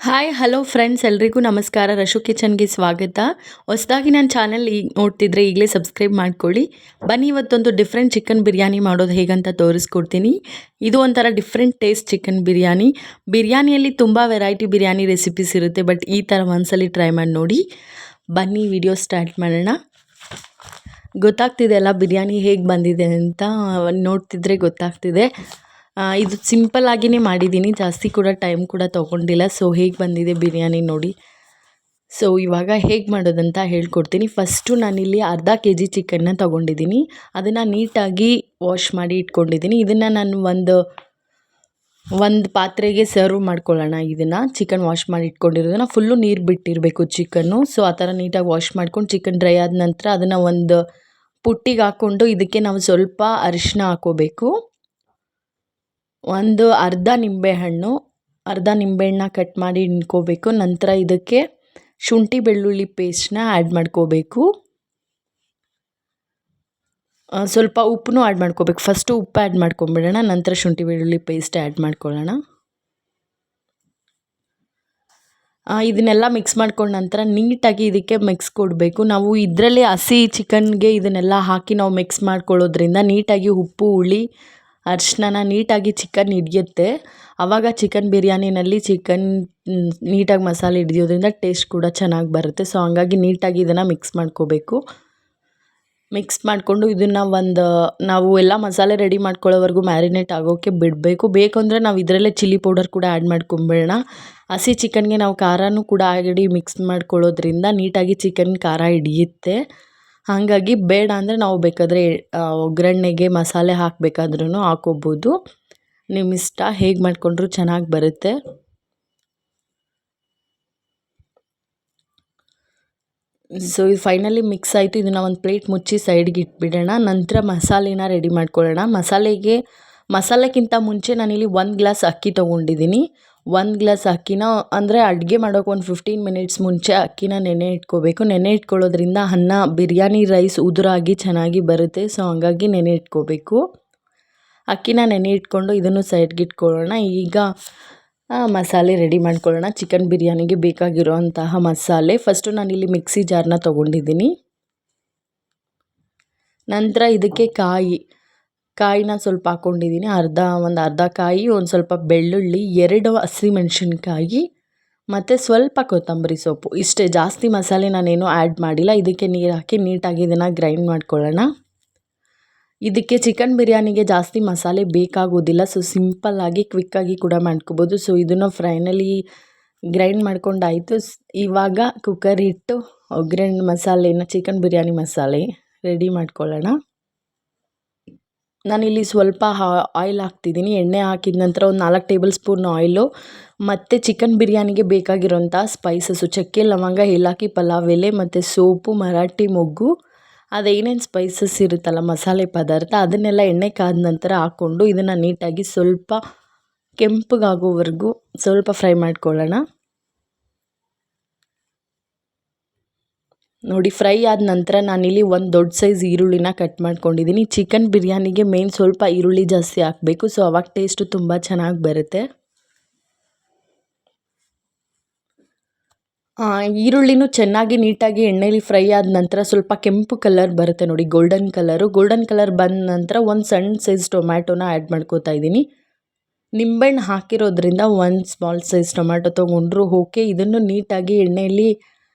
Hi hello friends ಎಲ್ರಿಗೂ ನಮಸ್ಕಾರ. ರಶು ಕಿಚನ್ಗೆ ಸ್ವಾಗತ. ಹೊಸದಾಗಿ ನನ್ನ ಚಾನಲ್ ಈಗ ನೋಡ್ತಿದ್ರೆ ಈಗಲೇ ಸಬ್ಸ್ಕ್ರೈಬ್ ಮಾಡ್ಕೊಳ್ಳಿ. ಬನ್ನಿ ಇವತ್ತೊಂದು ಡಿಫ್ರೆಂಟ್ ಚಿಕನ್ ಬಿರಿಯಾನಿ ಮಾಡೋದು ಹೇಗಂತ ತೋರಿಸ್ಕೊಡ್ತೀನಿ. ಇದು ಒಂಥರ ಡಿಫ್ರೆಂಟ್ ಟೇಸ್ಟ್ ಚಿಕನ್ ಬಿರಿಯಾನಿ. ಬಿರಿಯಾನಿಯಲ್ಲಿ ತುಂಬ ವೆರೈಟಿ ಬಿರಿಯಾನಿ ರೆಸಿಪೀಸ್ ಇರುತ್ತೆ, ಬಟ್ ಈ ಥರ ಒಂದ್ಸಲಿ ಟ್ರೈ ಮಾಡಿ ನೋಡಿ. ಬನ್ನಿ ವಿಡಿಯೋ ಸ್ಟಾರ್ಟ್ ಮಾಡೋಣ. ಗೊತ್ತಾಗ್ತಿದೆ ಅಲ್ಲ ಬಿರಿಯಾನಿ ಹೇಗೆ ಬಂದಿದೆ ಅಂತ, ನೋಡ್ತಿದ್ರೆ ಗೊತ್ತಾಗ್ತಿದೆ. ಇದು ಸಿಂಪಲ್ ಆಗಿನೇ ಮಾಡಿದ್ದೀನಿ, ಜಾಸ್ತಿ ಕೂಡ ಟೈಮ್ ಕೂಡ ತೊಗೊಂಡಿಲ್ಲ. ಸೊ ಹೇಗೆ ಬಂದಿದೆ ಬಿರಿಯಾನಿ ನೋಡಿ. ಸೊ ಇವಾಗ ಹೇಗೆ ಮಾಡೋದಂತ ಹೇಳ್ಕೊಡ್ತೀನಿ. ಫಸ್ಟು ನಾನಿಲ್ಲಿ ಅರ್ಧ kg ಚಿಕನ್ನ ತೊಗೊಂಡಿದ್ದೀನಿ. ಅದನ್ನು ನೀಟಾಗಿ ವಾಶ್ ಮಾಡಿ ಇಟ್ಕೊಂಡಿದ್ದೀನಿ. ಇದನ್ನು ನಾನು ಒಂದು ಪಾತ್ರೆಗೆ ಸರ್ವ್ ಮಾಡ್ಕೊಳ್ಳೋಣ. ಇದನ್ನು ಚಿಕನ್ ವಾಶ್ ಮಾಡಿ ಇಟ್ಕೊಂಡಿರೋದನ್ನು ಫುಲ್ಲು ನೀರು ಬಿಟ್ಟಿರಬೇಕು ಚಿಕನ್ನು. ಸೊ ಆ ಥರ ನೀಟಾಗಿ ವಾಶ್ ಮಾಡ್ಕೊಂಡು ಚಿಕನ್ ಡ್ರೈ ಆದ ನಂತರ ಅದನ್ನು ಒಂದು ಪುಟ್ಟಿಗೆ ಹಾಕ್ಕೊಂಡು ಇದಕ್ಕೆ ನಾವು ಸ್ವಲ್ಪ ಅರಿಶಿನ ಹಾಕ್ಕೋಬೇಕು. ಒಂದು ಅರ್ಧ ನಿಂಬೆಹಣ್ಣು ಕಟ್ ಮಾಡಿ ಇಟ್ಕೋಬೇಕು. ನಂತರ ಇದಕ್ಕೆ ಶುಂಠಿ ಬೆಳ್ಳುಳ್ಳಿ ಪೇಸ್ಟ್ನ ಆ್ಯಡ್ ಮಾಡ್ಕೋಬೇಕು. ಸ್ವಲ್ಪ ಉಪ್ಪನ್ನು ಆ್ಯಡ್ ಮಾಡ್ಕೋಬೇಕು. ಫಸ್ಟು ಉಪ್ಪು ಆ್ಯಡ್ ಮಾಡ್ಕೊಂಬಿಡೋಣ, ನಂತರ ಶುಂಠಿ ಬೆಳ್ಳುಳ್ಳಿ ಪೇಸ್ಟ್ ಆ್ಯಡ್ ಮಾಡ್ಕೊಳ್ಳೋಣ. ಇದನ್ನೆಲ್ಲ ಮಿಕ್ಸ್ ಮಾಡ್ಕೊಂಡ ನಂತರ ನೀಟಾಗಿ ಇದಕ್ಕೆ ಮಿಕ್ಸ್ ಕೊಡಬೇಕು. ನಾವು ಇದರಲ್ಲಿ ಹಸಿ ಚಿಕನ್ಗೆ ಇದನ್ನೆಲ್ಲ ಹಾಕಿ ನಾವು ಮಿಕ್ಸ್ ಮಾಡ್ಕೊಳ್ಳೋದ್ರಿಂದ ನೀಟಾಗಿ ಉಪ್ಪು ಹುಳಿ ಅರಿಶಿನ ನೀಟಾಗಿ ಚಿಕನ್ ಹಿಡಿಯುತ್ತೆ. ಆವಾಗ ಚಿಕನ್ ಬಿರಿಯಾನಿನಲ್ಲಿ ಚಿಕನ್ ನೀಟಾಗಿ ಮಸಾಲೆ ಹಿಡಿಯೋದ್ರಿಂದ ಟೇಸ್ಟ್ ಕೂಡ ಚೆನ್ನಾಗಿ ಬರುತ್ತೆ. ಸೊ ಹಂಗಾಗಿ ನೀಟಾಗಿ ಇದನ್ನು ಮಿಕ್ಸ್ ಮಾಡ್ಕೋಬೇಕು. ಮಿಕ್ಸ್ ಮಾಡಿಕೊಂಡು ಇದನ್ನು ನಾವು ಎಲ್ಲ ಮಸಾಲೆ ರೆಡಿ ಮಾಡ್ಕೊಳ್ಳೋವರೆಗೂ ಮ್ಯಾರಿನೇಟ್ ಆಗೋಕ್ಕೆ ಬಿಡಬೇಕು. ಬೇಕು ಅಂದರೆ ನಾವು ಇದರಲ್ಲೇ ಚಿಲ್ಲಿ ಪೌಡರ್ ಕೂಡ ಆ್ಯಡ್ ಮಾಡ್ಕೊಂಬೇಡ. ಹಸಿ ಚಿಕನ್ಗೆ ನಾವು ಖಾರನೂ ಕೂಡ ಆಲ್ರೆಡಿ ಮಿಕ್ಸ್ ಮಾಡ್ಕೊಳ್ಳೋದ್ರಿಂದ ನೀಟಾಗಿ ಚಿಕನ್ ಖಾರ ಹಿಡಿಯುತ್ತೆ. ಹಾಗಾಗಿ ಬೇಡ ಅಂದರೆ ನಾವು ಬೇಕಾದರೆ ಒಗ್ಗರಣೆಗೆ ಮಸಾಲೆ ಹಾಕಬೇಕಾದ್ರೂ ಹಾಕೋಬೋದು. ನಿಮ್ಮ ಇಷ್ಟ, ಹೇಗೆ ಮಾಡಿಕೊಂಡ್ರೂ ಚೆನ್ನಾಗಿ ಬರುತ್ತೆ. ಸೊ ಇದು ಫೈನಲಿ ಮಿಕ್ಸ್ ಆಯಿತು. ಇದನ್ನು ಒಂದು ಪ್ಲೇಟ್ ಮುಚ್ಚಿ ಸೈಡ್ಗೆ ಇಟ್ಬಿಡೋಣ. ನಂತರ ಮಸಾಲೆನ ರೆಡಿ ಮಾಡ್ಕೊಳ್ಳೋಣ. ಮಸಾಲೆಗಿಂತ ಮುಂಚೆ ನಾನಿಲ್ಲಿ 1 ಗ್ಲಾಸ್ ಅಕ್ಕಿ ತೊಗೊಂಡಿದ್ದೀನಿ. 1 ಗ್ಲಾಸ್ ಅಕ್ಕಿನ ಅಂದರೆ ಅಡುಗೆ ಮಾಡೋಕೆ ಒಂದು 15 ಮಿನಿಟ್ಸ್ ಮುಂಚೆ ಅಕ್ಕಿನ ನೆನೆ ಇಟ್ಕೋಬೇಕು. ನೆನೆ ಇಟ್ಕೊಳ್ಳೋದ್ರಿಂದ ಅನ್ನ ಬಿರಿಯಾನಿ ರೈಸ್ ಉದುರಾಗಿ ಚೆನ್ನಾಗಿ ಬರುತ್ತೆ. ಸೊ ಹಂಗಾಗಿ ನೆನೆ ಇಟ್ಕೋಬೇಕು. ಅಕ್ಕಿನ ನೆನೆ ಇಟ್ಕೊಂಡು ಇದನ್ನು ಸೈಡ್ಗೆ ಇಟ್ಕೊಳ್ಳೋಣ. ಈಗ ಮಸಾಲೆ ರೆಡಿ ಮಾಡ್ಕೊಳ್ಳೋಣ. ಚಿಕನ್ ಬಿರಿಯಾನಿಗೆ ಬೇಕಾಗಿರುವಂತಹ ಮಸಾಲೆ ಫಸ್ಟು ನಾನಿಲ್ಲಿ ಮಿಕ್ಸಿ ಜಾರ್ನ ತೊಗೊಂಡಿದ್ದೀನಿ. ನಂತರ ಇದಕ್ಕೆ ಕಾಯಿನ ಸ್ವಲ್ಪ ಹಾಕ್ಕೊಂಡಿದ್ದೀನಿ. ಒಂದು ಅರ್ಧ ಕಾಯಿ, ಒಂದು ಸ್ವಲ್ಪ ಬೆಳ್ಳುಳ್ಳಿ, 2 ಹಸಿಮೆಣಸಿನ್ಕಾಯಿ ಮತ್ತು ಸ್ವಲ್ಪ ಕೊತ್ತಂಬರಿ ಸೊಪ್ಪು, ಇಷ್ಟೇ. ಜಾಸ್ತಿ ಮಸಾಲೆ ನಾನೇನು ಆ್ಯಡ್ ಮಾಡಿಲ್ಲ. ಇದಕ್ಕೆ ನೀರು ಹಾಕಿ ನೀಟಾಗಿ ಇದನ್ನು ಗ್ರೈಂಡ್ ಮಾಡ್ಕೊಳ್ಳೋಣ. ಇದಕ್ಕೆ ಚಿಕನ್ ಬಿರಿಯಾನಿಗೆ ಜಾಸ್ತಿ ಮಸಾಲೆ ಬೇಕಾಗೋದಿಲ್ಲ. ಸೊ ಸಿಂಪಲ್ಲಾಗಿ ಕ್ವಿಕ್ಕಾಗಿ ಕೂಡ ಮಾಡ್ಕೋಬೋದು. ಸೊ ಇದನ್ನು ಫೈನಲಿ ಗ್ರೈಂಡ್ ಮಾಡ್ಕೊಂಡಾಯಿತು. ಇವಾಗ ಕುಕ್ಕರ್ ಇಟ್ಟು ಒಗ್ಗರಣೆ ಮಸಾಲೆನ ಚಿಕನ್ ಬಿರಿಯಾನಿ ಮಸಾಲೆ ರೆಡಿ ಮಾಡ್ಕೊಳ್ಳೋಣ. ನಾನಿಲ್ಲಿ ಸ್ವಲ್ಪ ಆಯಿಲ್ ಹಾಕ್ತಿದ್ದೀನಿ. ಎಣ್ಣೆ ಹಾಕಿದ ನಂತರ ಒಂದು 4 ಟೇಬಲ್ ಸ್ಪೂನ್ ಆಯಿಲು ಮತ್ತು ಚಿಕನ್ ಬಿರಿಯಾನಿಗೆ ಬೇಕಾಗಿರೋಂಥ ಸ್ಪೈಸಸ್ಸು ಚಕ್ಕೆ ಲವಂಗ ಏಲಕ್ಕಿ ಪಲಾವ್ ಎಲೆ ಮತ್ತು ಸೋಪು ಮರಾಠಿ ಮೊಗ್ಗು, ಅದೇನೇನು ಸ್ಪೈಸಸ್ ಇರುತ್ತಲ್ಲ ಮಸಾಲೆ ಪದಾರ್ಥ, ಅದನ್ನೆಲ್ಲ ಎಣ್ಣೆ ಕಾದ ನಂತರ ಹಾಕ್ಕೊಂಡು ಇದನ್ನು ನೀಟಾಗಿ ಸ್ವಲ್ಪ ಕೆಂಪಗಾಗೋವರೆಗೂ ಸ್ವಲ್ಪ ಫ್ರೈ ಮಾಡ್ಕೊಳ್ಳೋಣ. ನೋಡಿ, ಫ್ರೈ ಆದ ನಂತರ ನಾನಿಲ್ಲಿ ಒಂದು ದೊಡ್ಡ ಸೈಜ್ ಈರುಳ್ಳಿನ ಕಟ್ ಮಾಡ್ಕೊಂಡಿದ್ದೀನಿ. ಚಿಕನ್ ಬಿರಿಯಾನಿಗೆ ಮೇನ್ ಸ್ವಲ್ಪ ಈರುಳ್ಳಿ ಜಾಸ್ತಿ ಹಾಕಬೇಕು. ಸೊ ಅವಾಗ ಟೇಸ್ಟು ತುಂಬ ಚೆನ್ನಾಗಿ ಬರುತ್ತೆ. ಈರುಳ್ಳಿನೂ ಚೆನ್ನಾಗಿ ನೀಟಾಗಿ ಎಣ್ಣೆಲಿ ಫ್ರೈ ಆದ ನಂತರ ಸ್ವಲ್ಪ ಕೆಂಪು ಕಲರ್ ಬರುತ್ತೆ ನೋಡಿ, ಗೋಲ್ಡನ್ ಕಲರ್ ಬಂದ ನಂತರ ಒಂದು ಸಣ್ಣ ಸೈಜ್ ಟೊಮ್ಯಾಟೋನ ಆ್ಯಡ್ ಮಾಡ್ಕೋತಾ ಇದ್ದೀನಿ. ನಿಂಬೆಹಣ್ಣು ಹಾಕಿರೋದ್ರಿಂದ ಒಂದು ಸ್ಮಾಲ್ ಸೈಜ್ ಟೊಮ್ಯಾಟೊ ತೊಗೊಂಡ್ರು ಓಕೆ. ಇದನ್ನು ನೀಟಾಗಿ ಎಣ್ಣೆಯಲ್ಲಿ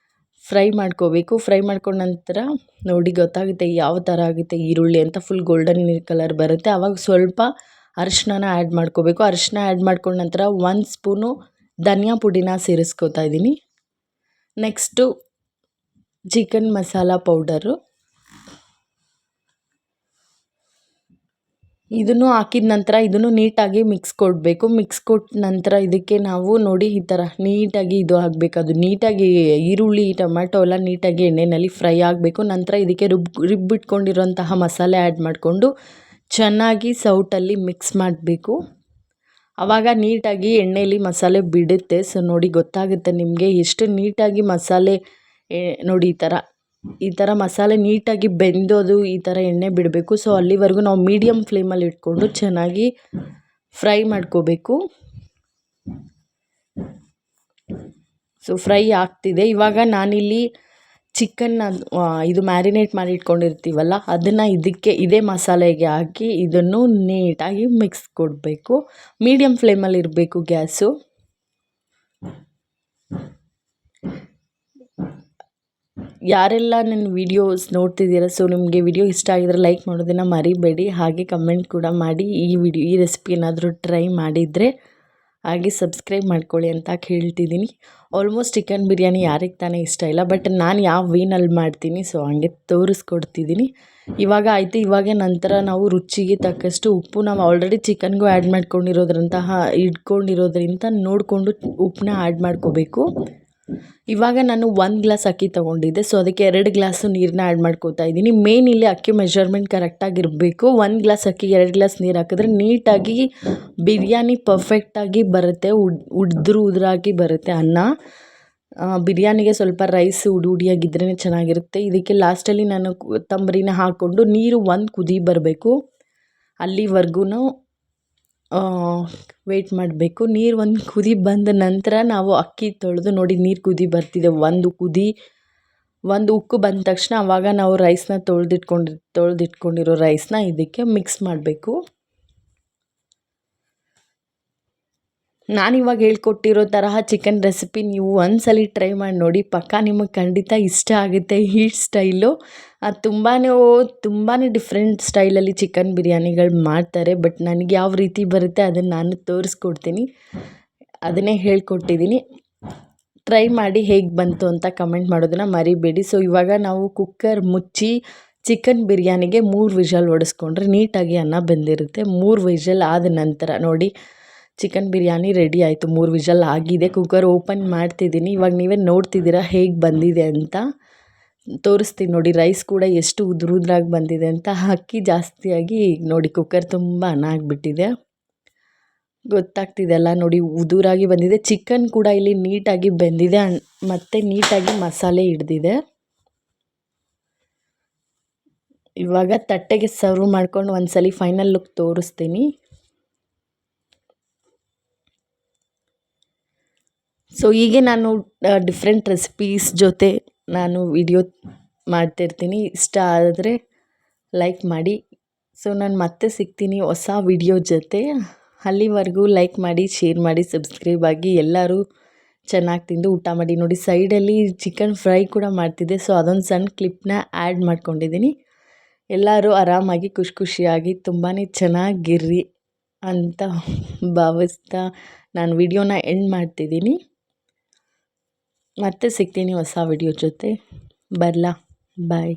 ಫ್ರೈ ಮಾಡ್ಕೋಬೇಕು. ಫ್ರೈ ಮಾಡ್ಕೊಂಡ ನಂತರ ನೋಡಿ ಗೊತ್ತಾಗುತ್ತೆ ಯಾವ ಥರ ಆಗುತ್ತೆ ಈರುಳ್ಳಿ ಅಂತ, ಫುಲ್ ಗೋಲ್ಡನ್ ಕಲರ್ ಬರುತ್ತೆ. ಆವಾಗ ಸ್ವಲ್ಪ ಅರಿಶಿನ ಆ್ಯಡ್ ಮಾಡ್ಕೋಬೇಕು. ಅರಿಶಿನ ಆ್ಯಡ್ ಮಾಡ್ಕೊಂಡ ನಂತರ 1 ಸ್ಪೂನು ಧನಿಯಾ ಪುಡಿನ ಸೇರಿಸ್ಕೋತಾ ಇದ್ದೀನಿ. ನೆಕ್ಸ್ಟು ಚಿಕನ್ ಮಸಾಲ ಪೌಡರು, ಇದನ್ನು ಹಾಕಿದ ನಂತರ ಇದನ್ನು ನೀಟಾಗಿ ಮಿಕ್ಸ್ ಕೊಡಬೇಕು. ಮಿಕ್ಸ್ ಕೊಟ್ಟ ನಂತರ ಇದಕ್ಕೆ ನಾವು ನೋಡಿ ಈ ಥರ ನೀಟಾಗಿ ಇದು ಆಗಬೇಕು. ಅದು ನೀಟಾಗಿ ಈರುಳ್ಳಿ ಟೊಮ್ಯಾಟೊ ಎಲ್ಲ ನೀಟಾಗಿ ಎಣ್ಣೆಯಲ್ಲಿ ಫ್ರೈ ಆಗಬೇಕು. ನಂತರ ಇದಕ್ಕೆ ರುಬ್ಬಿಟ್ಕೊಂಡಿರೋಂತಹ ಮಸಾಲೆ ಆ್ಯಡ್ ಮಾಡಿಕೊಂಡು ಚೆನ್ನಾಗಿ ಸೌಟಲ್ಲಿ ಮಿಕ್ಸ್ ಮಾಡಬೇಕು. ಆವಾಗ ನೀಟಾಗಿ ಎಣ್ಣೆಯಲ್ಲಿ ಮಸಾಲೆ ಬಿಡುತ್ತೆ. ಸೊ ನೋಡಿ ಗೊತ್ತಾಗುತ್ತೆ ನಿಮಗೆ ಎಷ್ಟು ನೀಟಾಗಿ ಮಸಾಲೆ ನೋಡಿ ಈ ಥರ ಮಸಾಲೆ ನೀಟಾಗಿ ಬೆಂದೋದು ಈ ಥರ ಎಣ್ಣೆ ಬಿಡಬೇಕು. ಸೊ ಅಲ್ಲಿವರೆಗೂ ನಾವು ಮೀಡಿಯಮ್ ಫ್ಲೇಮಲ್ಲಿ ಇಟ್ಕೊಂಡು ಚೆನ್ನಾಗಿ ಫ್ರೈ ಮಾಡ್ಕೋಬೇಕು. ಸೊ ಫ್ರೈ ಆಗ್ತಿದೆ. ಇವಾಗ ನಾನಿಲ್ಲಿ ಚಿಕನ್ನ ಇದು ಮ್ಯಾರಿನೇಟ್ ಮಾಡಿ ಇಟ್ಕೊಂಡಿರ್ತೀವಲ್ಲ ಅದನ್ನು ಇದೇ ಮಸಾಲೆಗೆ ಹಾಕಿ ಇದನ್ನು ನೀಟಾಗಿ ಮಿಕ್ಸ್ ಕೊಡಬೇಕು. ಮೀಡಿಯಮ್ ಫ್ಲೇಮಲ್ಲಿ ಇರಬೇಕು ಗ್ಯಾಸು. ಯಾರೆಲ್ಲ ನನ್ನ ವಿಡಿಯೋಸ್ ನೋಡ್ತಿದ್ದೀರಾ, ಸೊ ನಿಮಗೆ ವಿಡಿಯೋ ಇಷ್ಟ ಆಗಿದ್ರೆ ಲೈಕ್ ಮಾಡೋದನ್ನು ಮರಿಬೇಡಿ. ಹಾಗೆ ಕಮೆಂಟ್ ಕೂಡ ಮಾಡಿ. ಈ ರೆಸಿಪಿ ಏನಾದರೂ ಟ್ರೈ ಮಾಡಿದರೆ ಹಾಗೆ ಸಬ್ಸ್ಕ್ರೈಬ್ ಮಾಡ್ಕೊಳ್ಳಿ ಅಂತ ಹೇಳ್ತಿದ್ದೀನಿ. ಆಲ್ಮೋಸ್ಟ್ ಚಿಕನ್ ಬಿರಿಯಾನಿ ಯಾರಿಗೆ ತಾನೇ ಇಷ್ಟ ಇಲ್ಲ, ಬಟ್ ನಾನು ಯಾವ ವೇನಲ್ಲಿ ಮಾಡ್ತೀನಿ ಸೊ ಹಂಗೆ ತೋರಿಸ್ಕೊಡ್ತಿದ್ದೀನಿ. ಇವಾಗ ಆಯಿತು. ಇವಾಗ ನಂತರ ನಾವು ರುಚಿಗೆ ತಕ್ಕಷ್ಟು ಉಪ್ಪು, ನಾವು ಆಲ್ರೆಡಿ ಚಿಕನ್ಗೂ ಆ್ಯಡ್ ಇಟ್ಕೊಂಡಿರೋದ್ರಿಂದ ನೋಡಿಕೊಂಡು ಉಪ್ಪನ್ನ ಆ್ಯಡ್ ಮಾಡ್ಕೋಬೇಕು. ಇವಾಗ ನಾನು 1 ಗ್ಲಾಸ್ ಅಕ್ಕಿ ತೊಗೊಂಡಿದ್ದೆ, ಸೊ ಅದಕ್ಕೆ 2 ಗ್ಲಾಸು ನೀರನ್ನ ಆ್ಯಡ್ ಮಾಡ್ಕೋತಾ ಇದ್ದೀನಿ. ಮೇನ್ ಇಲ್ಲಿ ಅಕ್ಕಿ ಮೆಜರ್ಮೆಂಟ್ ಕರೆಕ್ಟಾಗಿರಬೇಕು. 1 ಗ್ಲಾಸ್ ಅಕ್ಕಿಗೆ 2 ಗ್ಲಾಸ್ ನೀರು ಹಾಕಿದ್ರೆ ನೀಟಾಗಿ ಬಿರಿಯಾನಿ ಪರ್ಫೆಕ್ಟಾಗಿ ಬರುತ್ತೆ. ಉದುರಾಗಿ ಬರುತ್ತೆ ಅನ್ನ. ಬಿರಿಯಾನಿಗೆ ಸ್ವಲ್ಪ ರೈಸ್ ಉಡಿಯಾಗಿದ್ರೇ ಚೆನ್ನಾಗಿರುತ್ತೆ. ಇದಕ್ಕೆ ಲಾಸ್ಟಲ್ಲಿ ನಾನು ಕೊತ್ತಂಬರಿನ ಹಾಕ್ಕೊಂಡು ನೀರು 1 ಕುದಿ ಬರಬೇಕು ಅಲ್ಲಿವರೆಗೂ ವೆಯ್ಟ್ ಮಾಡಬೇಕು. ನೀರು 1 ಕುದಿ ಬಂದ ನಂತರ ನಾವು ಅಕ್ಕಿ ತೊಳೆದು ನೋಡಿ, ನೀರು ಕುದಿ ಬರ್ತಿದೆ. ಒಂದು ಉಕ್ಕು ಬಂದ ತಕ್ಷಣ ಆವಾಗ ನಾವು ರೈಸ್ನ ತೊಳೆದಿಟ್ಕೊಂಡಿರೋ ರೈಸ್ನ ಇದಕ್ಕೆ ಮಿಕ್ಸ್ ಮಾಡಬೇಕು. ನಾನಿವಾಗ ಹೇಳ್ಕೊಟ್ಟಿರೋ ತರಹ ಚಿಕನ್ ರೆಸಿಪಿ ನೀವು ಒಂದ್ಸಲ ಟ್ರೈ ಮಾಡಿ ನೋಡಿ, ಪಕ್ಕಾ ನಿಮಗೆ ಖಂಡಿತ ಇಷ್ಟ ಆಗುತ್ತೆ. ಈ ಸ್ಟೈಲು ತುಂಬಾ ಡಿಫ್ರೆಂಟ್ ಸ್ಟೈಲಲ್ಲಿ ಚಿಕನ್ ಬಿರಿಯಾನಿಗಳು ಮಾಡ್ತಾರೆ, ಬಟ್ ನನಗೆ ಯಾವ ರೀತಿ ಬರುತ್ತೆ ಅದನ್ನು ನಾನು ತೋರಿಸ್ಕೊಡ್ತೀನಿ. ಅದನ್ನೇ ಹೇಳ್ಕೊಟ್ಟಿದ್ದೀನಿ. ಟ್ರೈ ಮಾಡಿ ಹೇಗೆ ಬಂತು ಅಂತ ಕಮೆಂಟ್ ಮಾಡೋದನ್ನು ಮರಿಬೇಡಿ. ಸೊ ಇವಾಗ ನಾವು ಕುಕ್ಕರ್ ಮುಚ್ಚಿ ಚಿಕನ್ ಬಿರಿಯಾನಿಗೆ 3 ವಿಷಲ್ ಹೊಡೆಸ್ಕೊಂಡ್ರೆ ನೀಟಾಗಿ ಅನ್ನ ಬೆಂದಿರುತ್ತೆ. 3 ವಿಷಲ್ ಆದ ನಂತರ ನೋಡಿ ಚಿಕನ್ ಬಿರಿಯಾನಿ ರೆಡಿ ಆಯಿತು. 3 ವಿಷಲ್ ಆಗಿದೆ. ಕುಕ್ಕರ್ ಓಪನ್ ಮಾಡ್ತಿದ್ದೀನಿ. ಇವಾಗ ನೀವೇ ನೋಡ್ತಿದ್ದೀರಾ ಹೇಗೆ ಬಂದಿದೆ ಅಂತ. ತೋರಿಸ್ತೀನಿ ನೋಡಿ, ರೈಸ್ ಕೂಡ ಎಷ್ಟು ಉದುರಾಗಿ ಬಂದಿದೆ ಅಂತ. ಅಕ್ಕಿ ಜಾಸ್ತಿಯಾಗಿ ನೋಡಿ ಕುಕ್ಕರ್ ತುಂಬ ಅನ್ನ ಆಗಿಬಿಟ್ಟಿದೆ. ಗೊತ್ತಾಗ್ತಿದೆಲ್ಲ ನೋಡಿ, ಉದುರಾಗಿ ಬಂದಿದೆ. ಚಿಕನ್ ಕೂಡ ಇಲ್ಲಿ ನೀಟಾಗಿ ಬೆಂದಿದೆ ಮತ್ತು ನೀಟಾಗಿ ಮಸಾಲೆ ಹಿಡ್ದಿದೆ. ಇವಾಗ ತಟ್ಟೆಗೆ ಸರ್ವ್ ಮಾಡ್ಕೊಂಡು ಒಂದ್ಸಲಿ ಫೈನಲ್ ಲುಕ್ ತೋರಿಸ್ತೀನಿ. ಸೊ ಹೀಗೆ ನಾನು ಡಿಫ್ರೆಂಟ್ ರೆಸಿಪೀಸ್ ಜೊತೆ ನಾನು ವಿಡಿಯೋ ಮಾಡ್ತಿರ್ತೀನಿ. ಇಷ್ಟ ಆದರೆ ಲೈಕ್ ಮಾಡಿ. ಸೊ ನಾನು ಮತ್ತೆ ಸಿಗ್ತೀನಿ ಹೊಸ ವಿಡಿಯೋ ಜೊತೆ. ಅಲ್ಲಿವರೆಗೂ ಲೈಕ್ ಮಾಡಿ, ಶೇರ್ ಮಾಡಿ, ಸಬ್ಸ್ಕ್ರೈಬ್ ಆಗಿ. ಎಲ್ಲರೂ ಚೆನ್ನಾಗಿ ತಿಂದು ಊಟ ಮಾಡಿ. ನೋಡಿ ಸೈಡಲ್ಲಿ ಚಿಕನ್ ಫ್ರೈ ಕೂಡ ಮಾಡ್ತಿದ್ದೆ, ಸೊ ಅದೊಂದು ಸಣ್ಣ ಕ್ಲಿಪ್ನ ಆ್ಯಡ್ ಮಾಡ್ಕೊಂಡಿದ್ದೀನಿ. ಎಲ್ಲರೂ ಆರಾಮಾಗಿ ಖುಷಿಯಾಗಿ ತುಂಬಾ ಚೆನ್ನಾಗಿರ್ರಿ ಅಂತ ಭಾವಿಸ್ತಾ ನಾನು ವಿಡಿಯೋನ ಎಂಡ್ ಮಾಡ್ತಿದ್ದೀನಿ. ಮತ್ತೆ ಸಿಗ್ತೀನಿ ಹೊಸ ವಿಡಿಯೋ ಜೊತೆ. ಬರಲಾ? ಬಾಯ್.